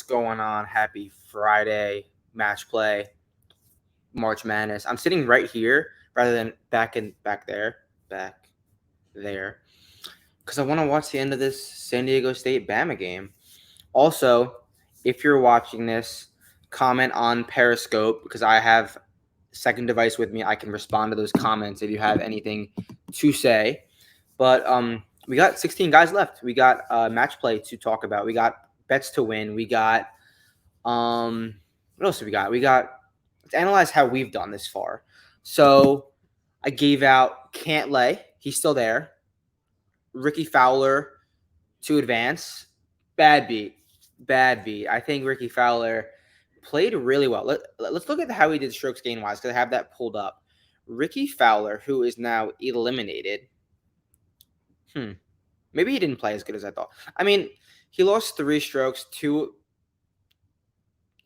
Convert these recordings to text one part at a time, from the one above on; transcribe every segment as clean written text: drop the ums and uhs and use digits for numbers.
going on? Happy Friday, match play, March Madness. I'm sitting right here rather than back there, because I want to watch the end of this San Diego State Bama game. Also, if you're watching this, comment on Periscope because I have second device with me. I can respond to those comments if you have anything to say. But we got 16 guys left. We got match play to talk about. We got bets to win. We got what else do we got? Let's analyze how we've done this far. So I gave out Cantlay. He's still there. Ricky Fowler to advance. Bad beat. I think Ricky Fowler played really well. Let's look at how he did strokes gain wise because I have that pulled up. Ricky Fowler, who is now eliminated. Maybe he didn't play as good as I thought. I mean, he lost 3 strokes. He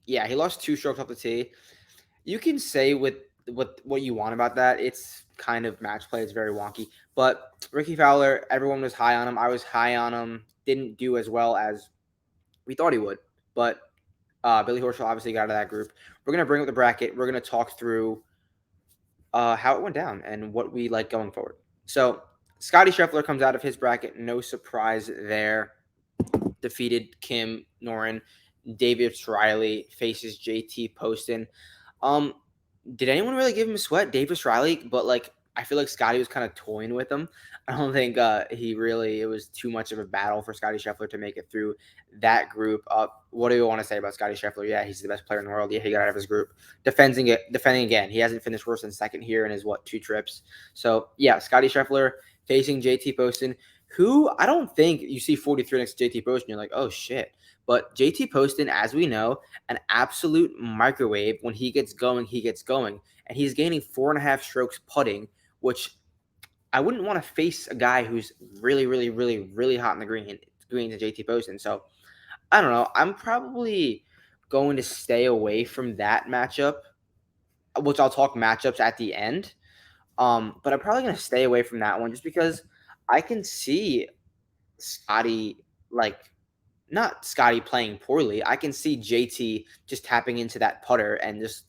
lost 2 strokes off the tee. You can say with what you want about that. It's kind of match play. It's very wonky. But Ricky Fowler, everyone was high on him. I was high on him. Didn't do as well as we thought he would. But Billy Horschel obviously got out of that group. We're going to bring up the bracket. We're going to talk through how it went down and what we like going forward. So Scotty Scheffler comes out of his bracket. No surprise there. Defeated Kim Noren. Davis Riley faces JT Poston. Did anyone really give him a sweat? Davis Riley, but I feel like Scotty was kind of toying with him. I don't think it was too much of a battle for Scotty Scheffler to make it through that group. What do you want to say about Scotty Scheffler? Yeah, he's the best player in the world. Yeah, he got out of his group. Defending again. He hasn't finished worse than second here in his 2 trips. So yeah, Scotty Scheffler facing JT Poston, who I don't think you see 43 next to JT Poston. You're like, oh shit. But JT Poston, as we know, an absolute microwave. When he gets going, he gets going. And he's gaining 4.5 strokes putting, which I wouldn't want to face a guy who's really, really, really, really hot in the green to JT Poston. So I don't know. I'm probably going to stay away from that matchup, which I'll talk matchups at the end. But I'm probably going to stay away from that one just because I can see Scotty, not Scotty playing poorly. I can see JT just tapping into that putter and just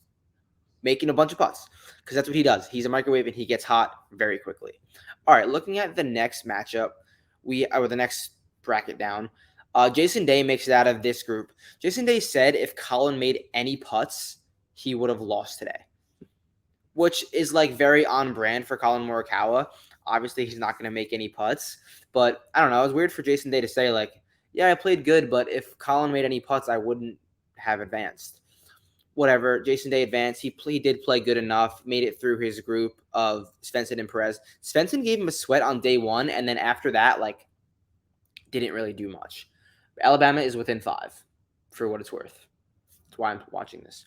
making a bunch of putts because that's what he does. He's a microwave and he gets hot very quickly. All right, looking at the next matchup, the next bracket down, Jason Day makes it out of this group. Jason Day said if Colin made any putts, he would have lost today, which is very on brand for Colin Morikawa. Obviously, he's not going to make any putts, but I don't know. It was weird for Jason Day to say yeah, I played good, but if Colin made any putts, I wouldn't have advanced. Whatever, Jason Day advanced. He did play good enough, made it through his group of Svensson and Perez. Svensson gave him a sweat on day 1, and then after that, didn't really do much. Alabama is within 5, for what it's worth. That's why I'm watching this.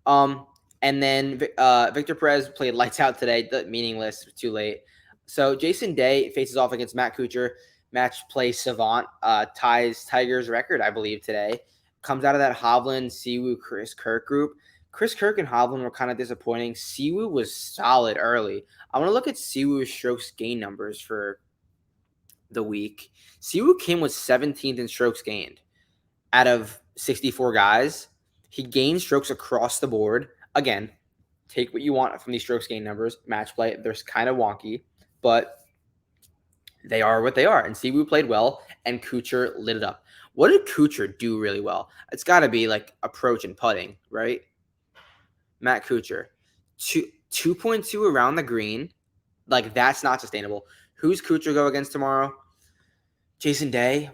And then Victor Perez played lights out today, meaningless, too late. So Jason Day faces off against Matt Kuchar. Match play savant, ties Tiger's record, I believe, today. Comes out of that Hovland, Siwoo, Chris Kirk group. Chris Kirk and Hovland were kind of disappointing. Siwoo was solid early. I want to look at Siwoo's strokes gain numbers for the week. Siwoo Kim was 17th in strokes gained out of 64 guys. He gained strokes across the board. Again, take what you want from these strokes gain numbers. Match play, they're kind of wonky, but they are what they are. And Siwoo played well, and Kuchar lit it up. What did Kuchar do really well? It's got to be approach and putting, right? Matt Kuchar, 2.2 around the green. That's not sustainable. Who's Kuchar go against tomorrow? Jason Day.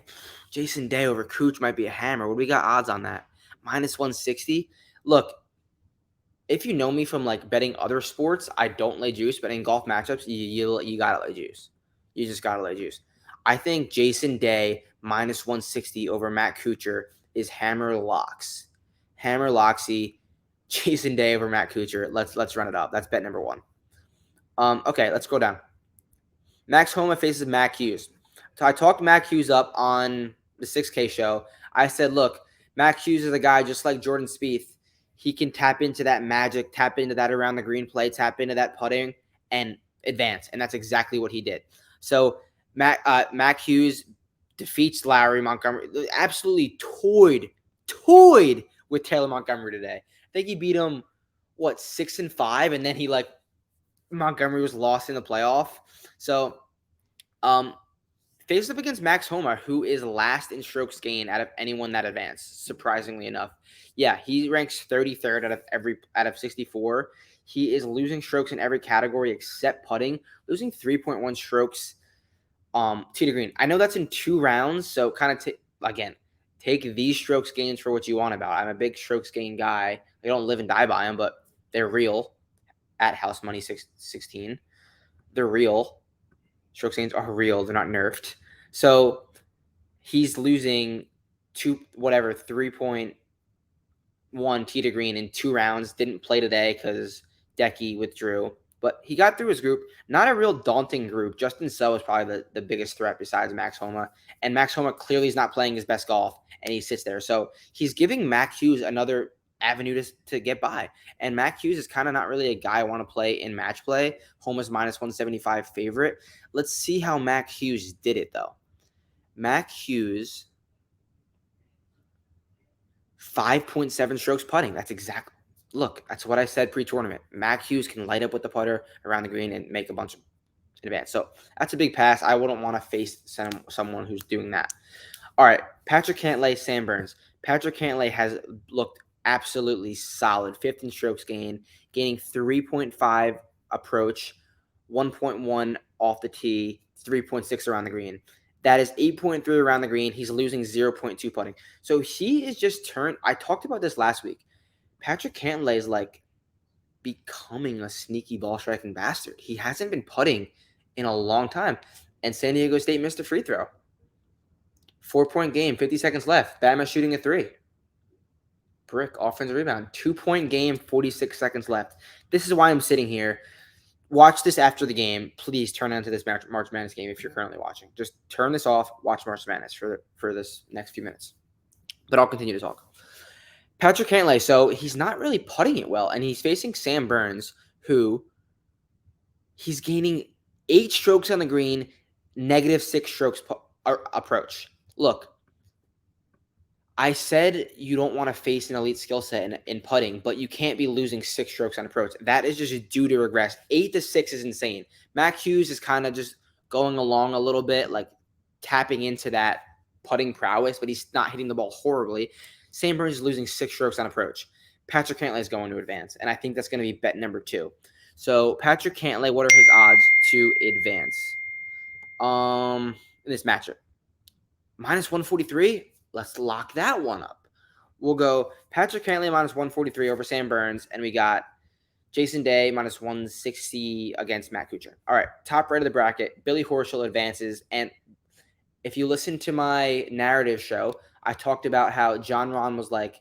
Jason Day over Kuch might be a hammer. What do we got odds on that? -160. Look, if you know me from betting other sports, I don't lay juice, but in golf matchups, you gotta lay juice. You just gotta lay juice. I think Jason Day -160 over Matt Kuchar is hammer locks. Hammer locksy. Jason Day over Matt Kuchar. Let's run it up. That's bet number 1. Okay, let's go down. Max Homa faces Mac Hughes. So I talked Mac Hughes up on the 6K show. I said, look, Mac Hughes is a guy just like Jordan Spieth. He can tap into that magic, tap into that around the green play, tap into that putting, and advance. And that's exactly what he did. So Mac Hughes defeats Lowry Montgomery. Absolutely toyed toyed with Taylor Montgomery today. I think he beat him, 6-5, and then Montgomery was lost in the playoff. So, faced up against Max Homa, who is last in strokes gained out of anyone that advanced, surprisingly enough. Yeah, he ranks 33rd out of 64. He is losing strokes in every category except putting, losing 3.1 strokes tee to green. I know that's in 2 rounds, so kind of take these strokes gains for what you want about. I'm a big strokes gain guy. I don't live and die by them, but they're real. At House Money 16, they're real. Strokes gains are real. They're not nerfed. So he's losing 3.1 tee to green in 2 rounds. Didn't play today because Decky withdrew. But he got through his group. Not a real daunting group. Justin Suh was probably the biggest threat besides Max Homa. And Max Homa clearly is not playing his best golf, and he sits there. So he's giving Mac Hughes another avenue to get by. And Mac Hughes is kind of not really a guy I want to play in match play. Homa's minus 175 favorite. Let's see how Mac Hughes did it, though. Mac Hughes, 5.7 strokes putting. That's what I said pre-tournament. Mac Hughes can light up with the putter around the green and make a bunch of in advance. So that's a big pass. I wouldn't want to face someone who's doing that. All right, Patrick Cantlay, Sam Burns. Patrick Cantlay has looked absolutely solid. 5th in strokes gained, gaining 3.5 approach, 1.1 off the tee, 3.6 around the green. That is 8.3 around the green. He's losing 0.2 putting. So he is just turned. I talked about this last week. Patrick Cantlay is like becoming a sneaky ball striking bastard. He hasn't been putting in a long time. And San Diego State missed a free throw. 4-point game, 50 seconds left. Bama shooting a 3. Brick, offensive rebound. 2-point game, 46 seconds left. This is why I'm sitting here. Watch this after the game. Please turn on to this March Madness game if you're currently watching. Just turn this off. Watch March Madness for this next few minutes. But I'll continue to talk. Patrick Cantlay, so he's not really putting it well, and he's facing Sam Burns, who he's gaining 8 strokes on the green, -6 strokes approach. Look, I said you don't want to face an elite skill set in putting, but you can't be losing 6 strokes on approach. That is just due to regress. 8-6 is insane. Mac Hughes is kind of just going along a little bit, like tapping into that putting prowess, but he's not hitting the ball horribly. Sam Burns is losing 6 strokes on approach. Patrick Cantlay is going to advance, and I think that's going to be bet number 2. So Patrick Cantlay, what are his odds to advance? In this matchup, -143. Let's lock that one up. We'll go Patrick Cantlay -143 over Sam Burns, and we got Jason Day -160 against Matt Kuchar. All right, top right of the bracket, Billy Horschel advances, and if you listen to my narrative show, I talked about how John Ron was like,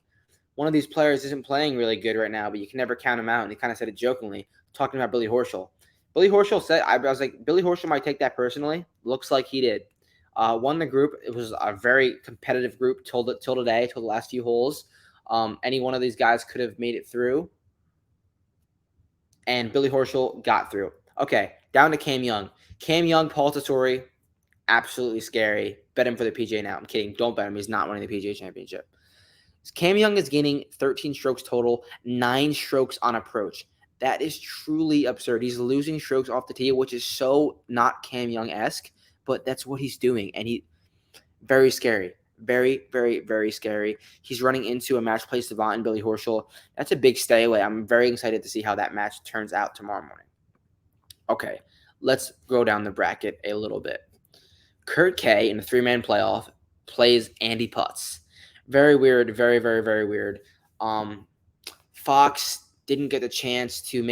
one of these players isn't playing really good right now, but you can never count him out, and he kind of said it jokingly, talking about Billy Horschel. Billy Horschel said, I was like, Billy Horschel might take that personally. Looks like he did. Won the group. It was a very competitive group till today, till the last few holes. Any one of these guys could have made it through. And Billy Horschel got through. Okay, down to Cam Young. Cam Young, Paul Tesori, absolutely scary. Bet him for the PGA now. I'm kidding. Don't bet him. He's not winning the PGA Championship. Cam Young is gaining 13 strokes total, 9 strokes on approach. That is truly absurd. He's losing strokes off the tee, which is so not Cam Young-esque, but that's what he's doing. And very scary. Very, very, very scary. He's running into a match play savant in Billy Horschel. That's a big stay away. I'm very excited to see how that match turns out tomorrow morning. Okay, let's go down the bracket a little bit. Kurt K in the 3-man playoff plays Andy Putz. Very weird. Very, very, very weird. Fox didn't get the chance to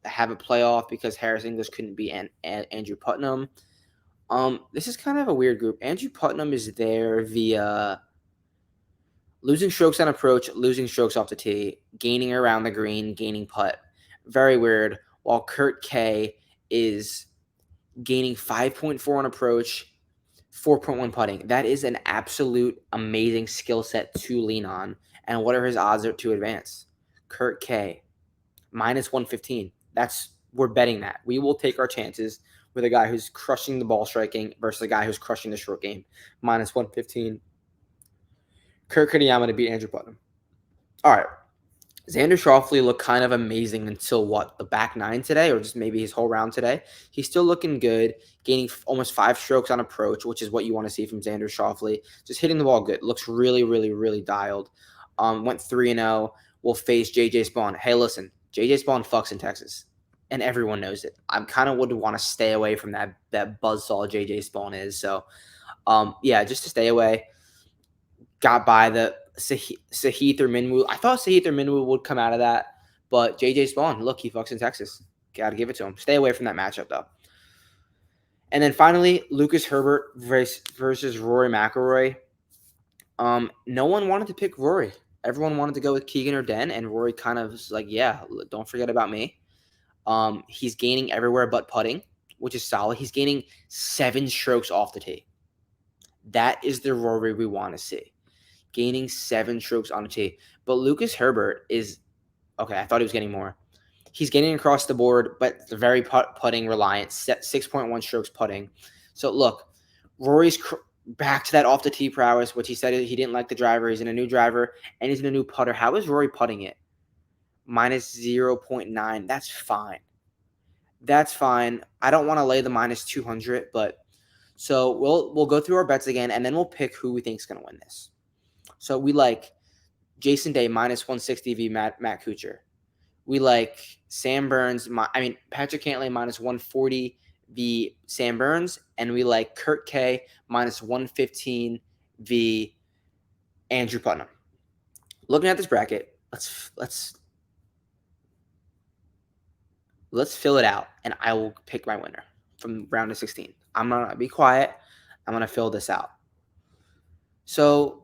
have a playoff because Harris English couldn't beat Andrew Putnam. This is kind of a weird group. Andrew Putnam is there via losing strokes on approach, losing strokes off the tee, gaining around the green, gaining putt. Very weird. While Kurt K is gaining 5.4 on approach, 4.1 putting. That is an absolute amazing skill set to lean on. And what are his odds to advance? Kurt K, -115. We're betting that. We will take our chances with a guy who's crushing the ball striking versus a guy who's crushing the short game. -115. Kurt Kitayama to beat Andrew Putnam. All right. Xander Schauffele looked kind of amazing until the back nine today, or just maybe his whole round today. He's still looking good, gaining almost 5 strokes on approach, which is what you want to see from Xander Schauffele. Just hitting the ball good. Looks really, really, really dialed. Went 3-0. Will face JJ Spawn. Hey, listen, JJ Spawn fucks in Texas, and everyone knows it. I kind of would want to stay away from that buzzsaw JJ Spawn is. So, just to stay away. Got by the Sahith or Minwoo. I thought Sahith or Minwoo would come out of that, but JJ Spawn, look, he fucks in Texas. Got to give it to him. Stay away from that matchup, though. And then finally, Lucas Herbert versus Rory McIlroy. No one wanted to pick Rory. Everyone wanted to go with Keegan or Den, and Rory kind of was like, yeah, don't forget about me. He's gaining everywhere but putting, which is solid. He's gaining 7 strokes off the tee. That is the Rory we want to see. Gaining 7 strokes on the tee. But Lucas Herbert is okay. I thought he was getting more. He's getting across the board, but very putting reliant. 6.1 strokes putting. So look, Rory's back to that off the tee prowess, which he said he didn't like the driver. He's in a new driver and he's in a new putter. How is Rory putting it? Minus 0.9. That's fine. That's fine. I don't want to lay the minus 200, but so we'll go through our bets again and then we'll pick who we think is going to win this. So we like Jason Day minus 160 v Matt Kuchar. We like Patrick Cantlay minus 140 v Sam Burns, and we like Kurt K minus 115 v Andrew Putnam. Looking at this bracket, let's fill it out, and I will pick my winner from round of 16. I'm gonna be quiet. I'm gonna fill this out. So.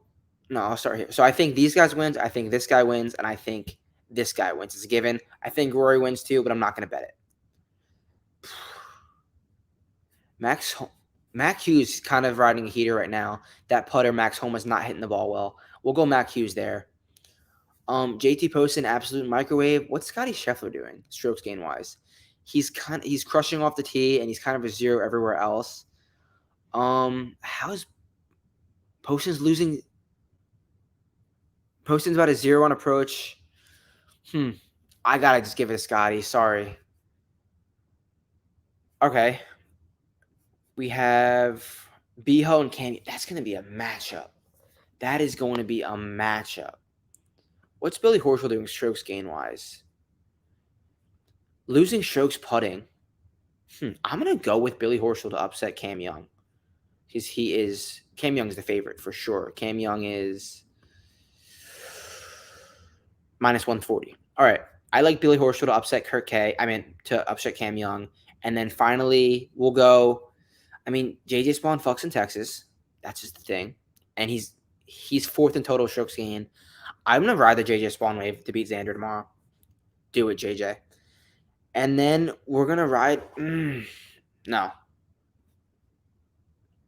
No, I'll start here. So I think these guys wins. I think this guy wins, and I think this guy wins. It's a given. I think Rory wins too, but I'm not going to bet it. Mac Hughes is kind of riding a heater right now. That putter, Max Homa, is not hitting the ball well. We'll go Mac Hughes there. JT Poston, absolute microwave. What's Scotty Scheffler doing, strokes gain wise? He's crushing off the tee, and he's kind of a 0 everywhere else. How is Poston's losing? Poston's about a 0 on approach. I gotta just give it to Scotty. Sorry. Okay. We have Beho and Cam. That's going to be a matchup. That is going to be a matchup. What's Billy Horschel doing strokes gain-wise? Losing strokes putting. I'm going to go with Billy Horschel to upset Cam Young. Because Cam Young is the favorite for sure. Cam Young is minus 140. All right. I like Billy Horschel to upset to upset Cam Young. And then finally, we'll go. JJ Spawn fucks in Texas. That's just the thing. And he's 4th in total strokes gain. I'm going to ride the JJ Spawn wave to beat Xander tomorrow. Do it, JJ. And then we're going to ride. No.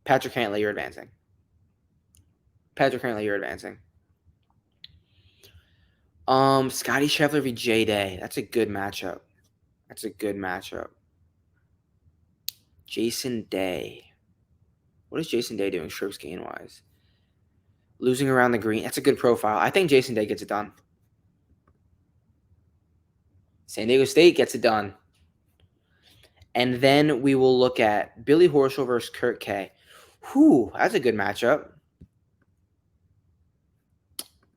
Patrick Cantlay, you're advancing. Scotty Scheffler v. J Day. That's a good matchup. Jason Day. What is Jason Day doing strokes gain wise? Losing around the green. That's a good profile. I think Jason Day gets it done. San Diego State gets it done. And then we will look at Billy Horschel versus Kurt K. That's a good matchup.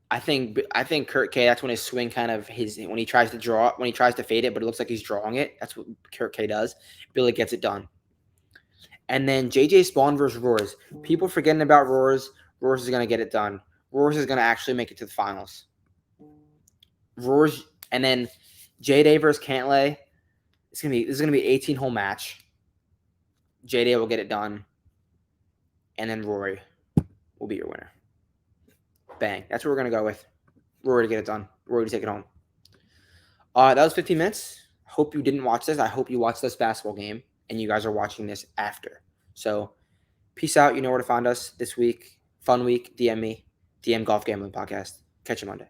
I think Kurt K, that's when his swing when he tries to fade it, but it looks like he's drawing it. That's what Kurt K does. Billy gets it done. And then JJ Spawn versus Roars. People forgetting about Roars. Roars is going to get it done. Roars is going to actually make it to the finals. Roars, and then J Day versus Cantlay. This is gonna be an 18-hole match. J Day will get it done. And then Rory will be your winner. Bang. That's what we're going to go with. Rory to get it done. Rory to take it home. That was 15 minutes. Hope you didn't watch this. I hope you watched this basketball game and you guys are watching this after. So, peace out. You know where to find us this week. Fun week. DM me. DM Golf Gambling Podcast. Catch you Monday.